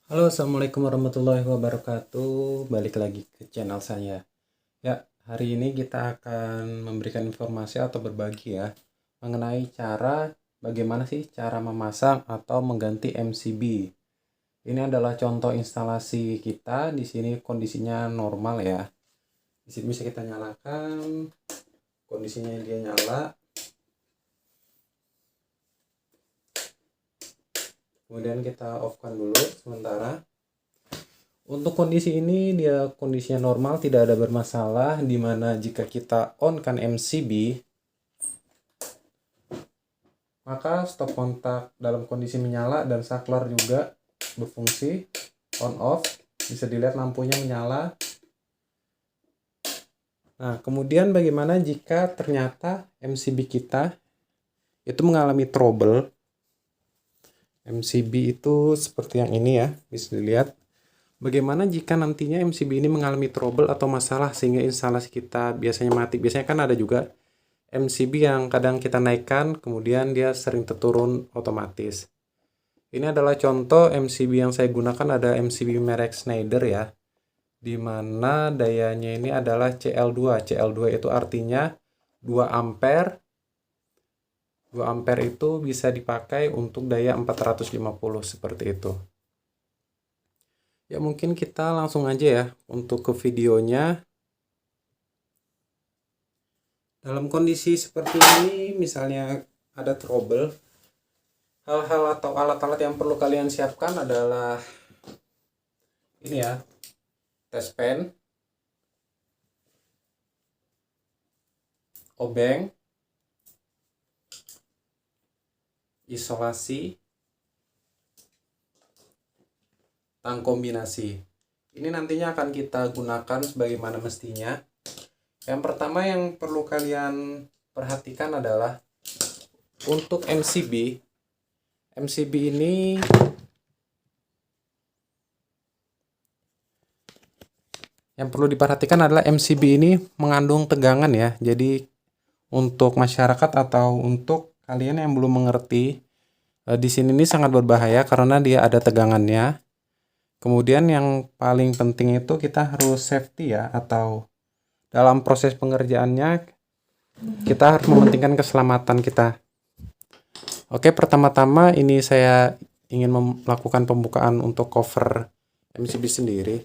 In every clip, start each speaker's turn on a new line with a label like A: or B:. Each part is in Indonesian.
A: Halo, assalamualaikum warahmatullahi wabarakatuh. Balik lagi ke channel saya. Ya, hari ini kita akan memberikan informasi atau berbagi ya mengenai bagaimana sih cara memasang atau mengganti MCB. Ini adalah contoh instalasi kita. Di sini kondisinya normal ya. Di sini bisa kita nyalakan. Kondisinya dia nyala. Kemudian kita off-kan dulu sementara. Untuk kondisi ini dia kondisinya normal, tidak ada bermasalah, dimana jika kita on kan MCB, maka stop kontak dalam kondisi menyala dan saklar juga berfungsi on off. Bisa dilihat lampunya menyala. Nah, kemudian bagaimana jika ternyata MCB kita itu mengalami trouble? MCB itu seperti yang ini ya, bisa dilihat. Bagaimana jika nantinya MCB ini mengalami trouble atau masalah sehingga instalasi kita biasanya mati? Biasanya kan ada juga MCB yang kadang kita naikkan, kemudian dia sering terturun otomatis. Ini adalah contoh MCB yang saya gunakan, ada MCB merek Schneider ya, di mana dayanya ini adalah CL2. CL2 itu artinya 2 ampere. 2 ampere itu bisa dipakai untuk daya 450 seperti itu. Ya mungkin kita langsung aja ya untuk ke videonya. Dalam kondisi seperti ini, misalnya ada trouble, hal-hal atau alat-alat yang perlu kalian siapkan adalah ini ya, test pen, obeng, isolasi, tang kombinasi. Ini nantinya akan kita gunakan sebagaimana mestinya. Yang pertama yang perlu kalian perhatikan adalah untuk MCB. MCB ini yang perlu diperhatikan adalah MCB ini mengandung tegangan ya. Jadi untuk masyarakat atau untuk kalian yang belum mengerti, di sini ini sangat berbahaya karena dia ada tegangannya. Kemudian yang paling penting itu kita harus safety ya, atau dalam proses pengerjaannya kita harus mementingkan keselamatan kita. Oke, pertama-tama ini saya ingin melakukan pembukaan untuk cover MCB sendiri.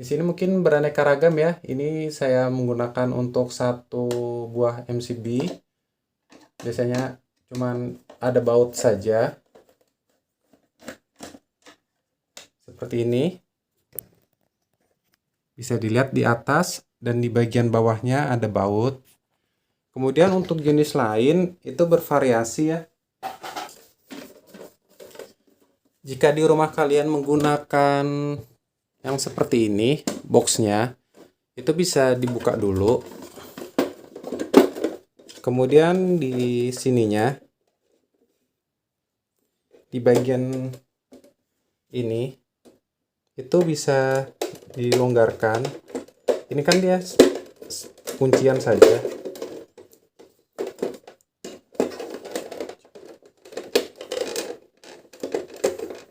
A: Di sini mungkin beraneka ragam ya. Ini saya menggunakan untuk satu buah MCB. Biasanya cuman ada baut saja. Seperti ini. Bisa dilihat di atas dan di bagian bawahnya ada baut. Kemudian untuk jenis lain itu bervariasi ya. Jika di rumah kalian menggunakan yang seperti ini, boxnya, itu bisa dibuka dulu. Kemudian di sininya, di bagian ini, itu bisa dilonggarkan. Ini kan dia kuncian saja.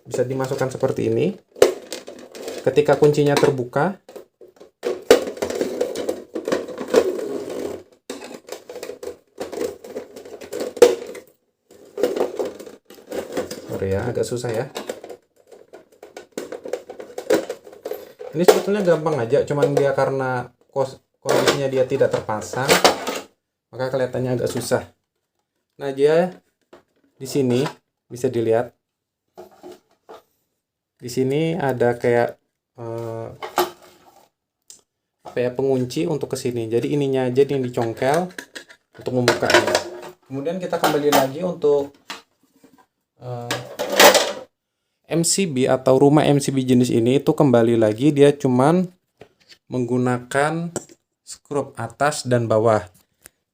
A: Bisa dimasukkan seperti ini. Ketika kuncinya terbuka, sorry ya, agak susah ya. Ini sebetulnya gampang aja, cuman dia karena kondisinya dia tidak terpasang, maka kelihatannya agak susah. Nah, dia di sini bisa dilihat. Di sini ada kayak pengunci untuk kesini. Jadi ininya aja yang dicongkel untuk membukanya. Kemudian kita kembali lagi untuk MCB atau rumah MCB jenis ini itu kembali lagi dia cuman menggunakan skrup atas dan bawah.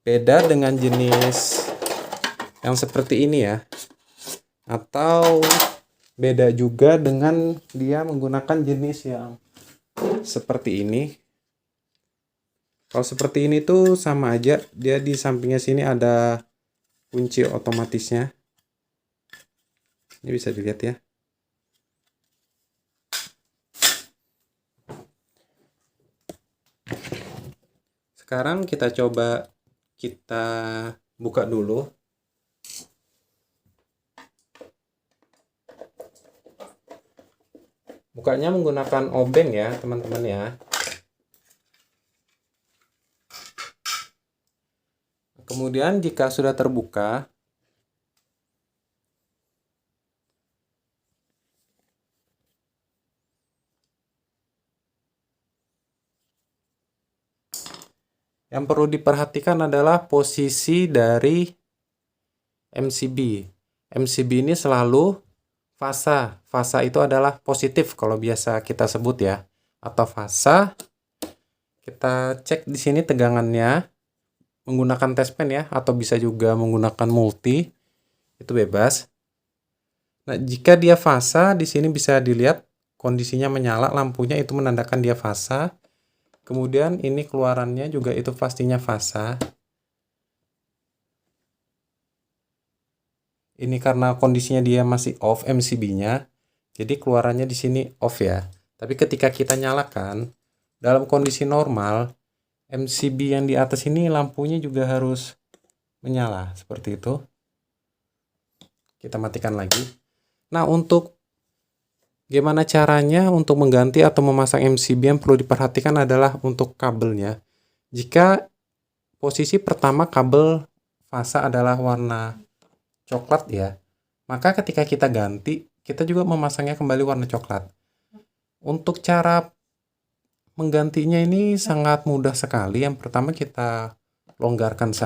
A: Beda dengan jenis yang seperti ini ya. Atau beda juga dengan dia menggunakan jenis yang seperti ini. Kalau seperti ini tuh sama aja, dia di sampingnya sini ada kunci otomatisnya. Ini bisa dilihat ya. Sekarang kita coba kita buka dulu. Bukanya menggunakan obeng ya, teman-teman ya. Kemudian jika sudah terbuka, yang perlu diperhatikan adalah posisi dari MCB. MCB ini selalu fasa. Fasa itu adalah positif kalau biasa kita sebut ya. Atau fasa. Kita cek di sini tegangannya menggunakan test pen ya, atau bisa juga menggunakan multi. Itu bebas. Nah, jika dia fasa, di sini bisa dilihat kondisinya menyala lampunya, itu menandakan dia fasa. Kemudian ini keluarannya juga itu pastinya fasa. Ini karena kondisinya dia masih off MCB-nya, jadi keluarannya di sini off ya. Tapi ketika kita nyalakan, dalam kondisi normal, MCB yang di atas ini lampunya juga harus menyala, seperti itu. Kita matikan lagi. Nah, untuk gimana caranya untuk mengganti atau memasang MCB, yang perlu diperhatikan adalah untuk kabelnya. Jika posisi pertama kabel fasa adalah warna coklat ya, maka ketika kita ganti, kita juga memasangnya kembali warna coklat. Untuk cara menggantinya ini sangat mudah sekali. Yang pertama kita longgarkan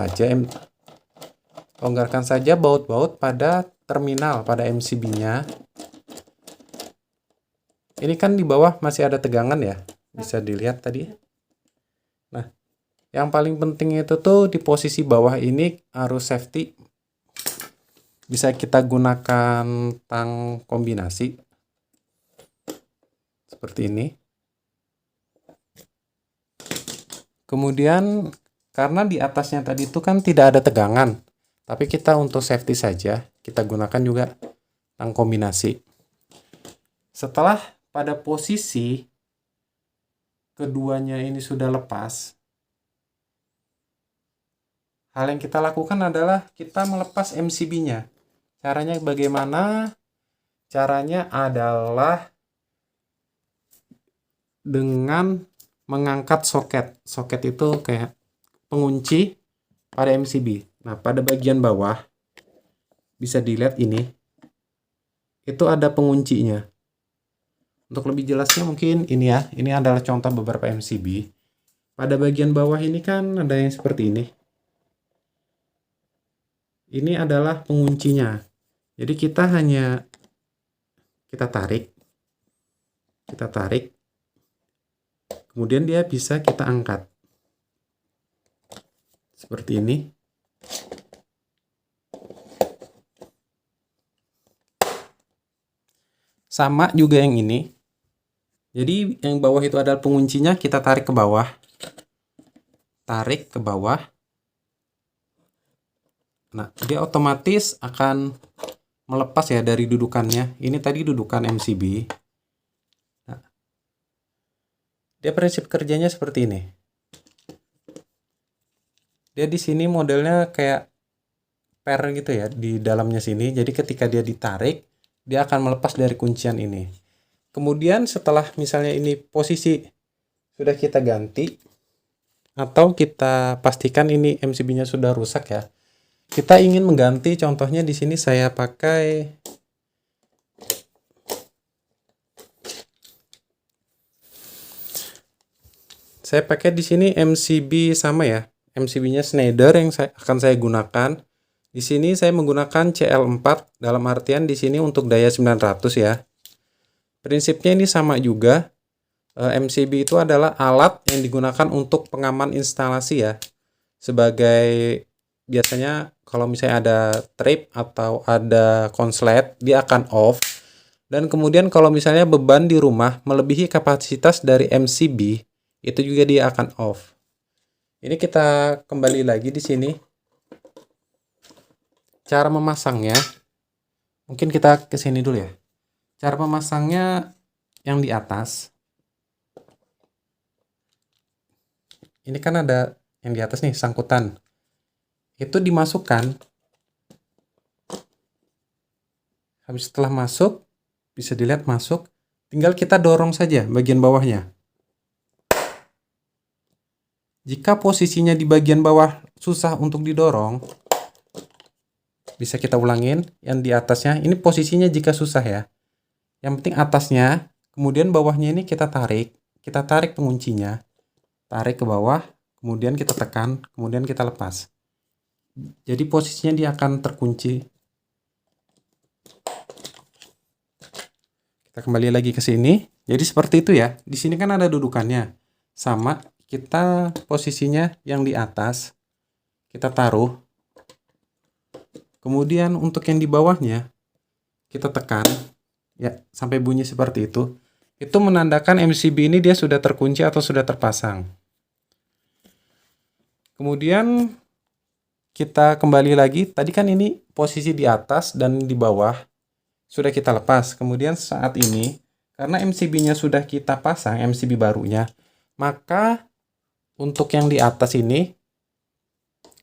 A: saja baut-baut pada terminal pada MCB-nya. Ini kan di bawah masih ada tegangan ya, bisa dilihat tadi. Nah, yang paling penting itu tuh di posisi bawah ini harus safety. Bisa kita gunakan tang kombinasi seperti ini. Kemudian karena di atasnya tadi itu kan tidak ada tegangan, tapi kita untuk safety saja kita gunakan juga tang kombinasi. Setelah pada posisi keduanya ini sudah lepas, hal yang kita lakukan adalah kita melepas MCB-nya. Caranya bagaimana? Caranya adalah dengan mengangkat soket. Soket itu kayak pengunci pada MCB. Nah, pada bagian bawah bisa dilihat ini. Itu ada penguncinya. Untuk lebih jelasnya mungkin ini ya. Ini adalah contoh beberapa MCB. Pada bagian bawah ini kan ada yang seperti ini. Ini adalah penguncinya. Jadi kita hanya tarik. Kemudian dia bisa kita angkat. Seperti ini. Sama juga yang ini. Jadi yang bawah itu adalah penguncinya, kita tarik ke bawah. Tarik ke bawah. Nah, dia otomatis akan melepas ya dari dudukannya. Ini tadi dudukan MCB. Nah, dia prinsip kerjanya seperti ini. Dia di sini modelnya kayak per gitu ya di dalamnya sini. Jadi ketika dia ditarik, dia akan melepas dari kuncian ini. Kemudian setelah misalnya ini posisi sudah kita ganti atau kita pastikan ini MCB-nya sudah rusak ya. Kita ingin mengganti, contohnya di sini saya pakai di sini MCB sama ya. MCB-nya Schneider yang akan saya gunakan. Di sini saya menggunakan CL4, dalam artian di sini untuk daya 900 ya. Prinsipnya ini sama juga. MCB itu adalah alat yang digunakan untuk pengaman instalasi ya. Sebagai biasanya kalau misalnya ada trip atau ada konslet, dia akan off. Dan kemudian kalau misalnya beban di rumah melebihi kapasitas dari MCB, itu juga dia akan off. Ini kita kembali lagi di sini. cara memasangnya, mungkin kita ke sini dulu ya. Cara memasangnya yang di atas. Ini kan ada yang di atas nih, sangkutan. Itu dimasukkan. Habis setelah masuk, bisa dilihat masuk. Tinggal kita dorong saja bagian bawahnya. Jika posisinya di bagian bawah susah untuk didorong, bisa kita ulangin yang di atasnya. Ini posisinya jika susah ya. Yang penting atasnya, kemudian bawahnya ini kita tarik. Kita tarik penguncinya. Tarik ke bawah, kemudian kita tekan, kemudian kita lepas. Jadi posisinya dia akan terkunci. Kita kembali lagi ke sini. Jadi seperti itu ya. Di sini kan ada dudukannya. Sama, kita posisinya yang di atas, kita taruh. Kemudian untuk yang di bawahnya, kita tekan. Ya, sampai bunyi seperti itu. Itu menandakan MCB ini dia sudah terkunci atau sudah terpasang. Kemudian kita kembali lagi. Tadi kan ini posisi di atas dan di bawah sudah kita lepas. Kemudian saat ini, karena MCB-nya sudah kita pasang, MCB barunya, maka untuk yang di atas ini,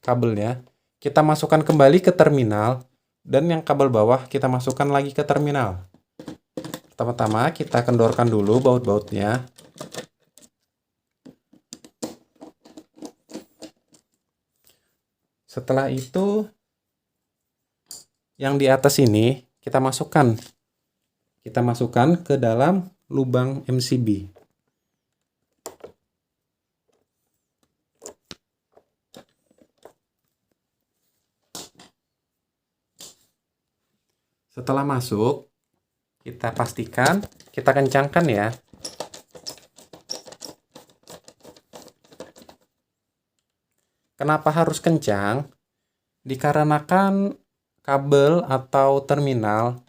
A: kabelnya, kita masukkan kembali ke terminal. Dan yang kabel bawah kita masukkan lagi ke terminal. Pertama-tama kita kendorkan dulu baut-bautnya. Setelah itu, yang di atas ini kita masukkan. Kita masukkan ke dalam lubang MCB. Setelah masuk, kita pastikan, kita kencangkan ya. Kenapa harus kencang? Dikarenakan kabel atau terminal,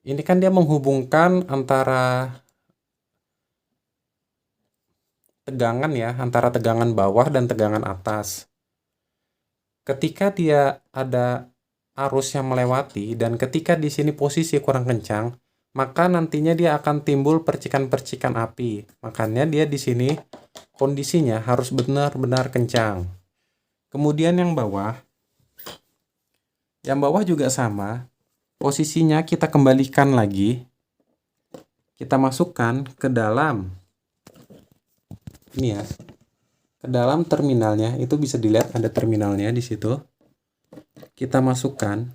A: ini kan dia menghubungkan antara tegangan ya, antara tegangan bawah dan tegangan atas. Ketika dia ada arus yang melewati dan ketika di sini posisi kurang kencang, maka nantinya dia akan timbul percikan-percikan api. Makanya dia di sini kondisinya harus benar-benar kencang. Kemudian yang bawah juga sama. Posisinya kita kembalikan lagi. Kita masukkan ke dalam ini ya. Ke dalam terminalnya, itu bisa dilihat ada terminalnya di situ. Kita masukkan.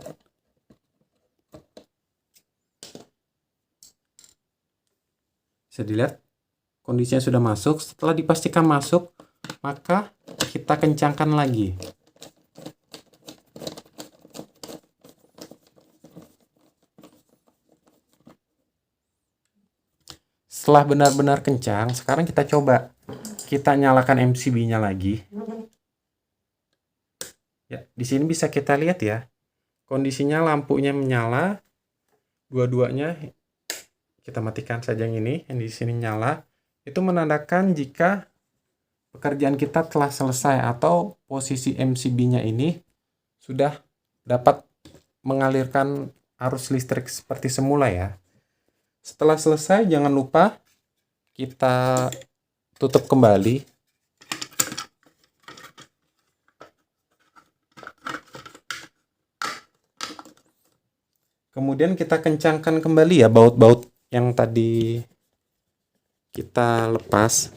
A: Bisa dilihat kondisinya sudah masuk. Setelah dipastikan masuk, maka kita kencangkan lagi. Setelah benar-benar kencang, sekarang kita coba. Kita nyalakan MCB-nya lagi. Ya, di sini bisa kita lihat ya. Kondisinya lampunya menyala. Dua-duanya kita matikan saja yang ini, yang di sini nyala. Itu menandakan jika pekerjaan kita telah selesai atau posisi MCB-nya ini sudah dapat mengalirkan arus listrik seperti semula ya. Setelah selesai, jangan lupa kita tutup kembali. Kemudian kita kencangkan kembali ya baut-baut yang tadi kita lepas.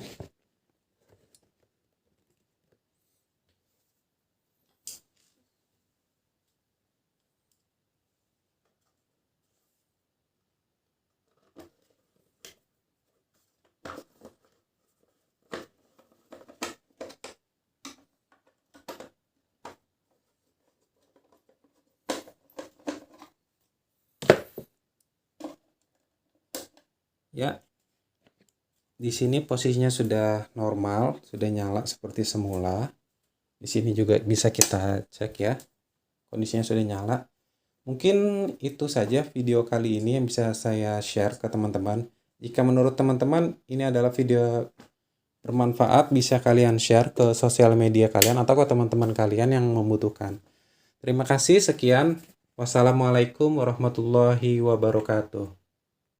A: Ya, di sini posisinya sudah normal, sudah nyala seperti semula. Di sini juga bisa kita cek ya, kondisinya sudah nyala. Mungkin itu saja video kali ini yang bisa saya share ke teman-teman. Jika menurut teman-teman ini adalah video bermanfaat, bisa kalian share ke sosial media kalian atau ke teman-teman kalian yang membutuhkan. Terima kasih, sekian. Wassalamualaikum warahmatullahi wabarakatuh.